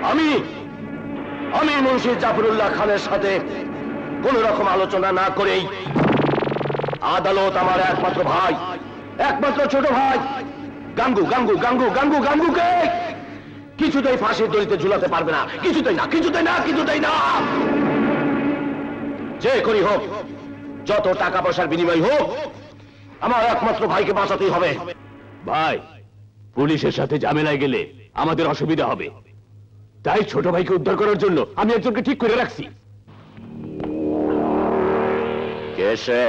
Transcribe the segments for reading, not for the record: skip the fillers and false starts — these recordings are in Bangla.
আমি আমি মুন্সি জাফরুল্লাহ খানের সাথে কোন রকম আলোচনা না করেই আদালত আমার একমাত্র ভাই, একমাত্র ছোট ভাই গাঙ্গু গাঙ্গু গাঙ্গু গাঙ্গু গাঙ্গুকে কিছুতেই ফাঁসির দড়িতে ঝুলাতে পারবে না। কিছুতেই না, কিছুতেই না, কিছুতেই না। যে করি হোক, যত টাকা পয়সার বিনিময় হোক, আমার একমাত্র ভাইকে বাঁচাতেই হবে। ভাই, পুলিশের সাথে ঝামেলায় গেলে আমাদের অসুবিধা হবে, তাই ছোট ভাইকে উদ্ধার করার জন্য আমি একজনকে ঠিক করে রাখছি। কে সে?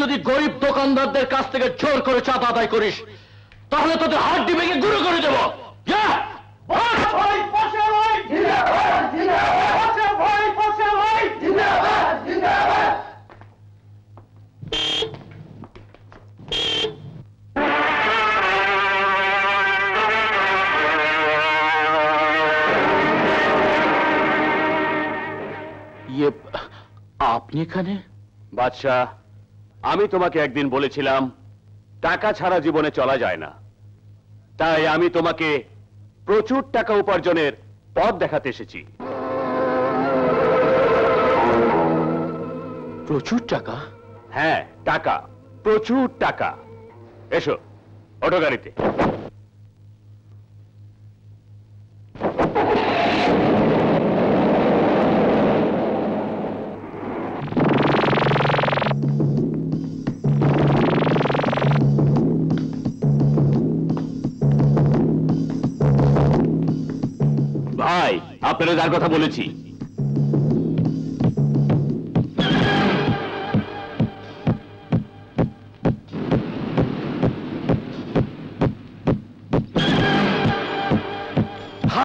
যদি গরিব দোকানদারদের কাছ থেকে জোর করে চাঁদা আদায় করিস, তাহলে তোদের হাড্ডি ভেঙে গুঁড়ো করে দেব। আপনি এখানে? বাদশাহ, আমি তোমাকে একদিন বলেছিলাম টাকা ছাড়া জীবনে চলা যায় না, তাই আমি তোমাকে প্রচুর টাকা উপার্জনের পথ দেখাতে এসেছি। প্রচুর টাকা? হ্যাঁ, টাকা, প্রচুর টাকা। এসো, অটো গাড়িতে। ভাই, আপনারা যার কথা বলেছি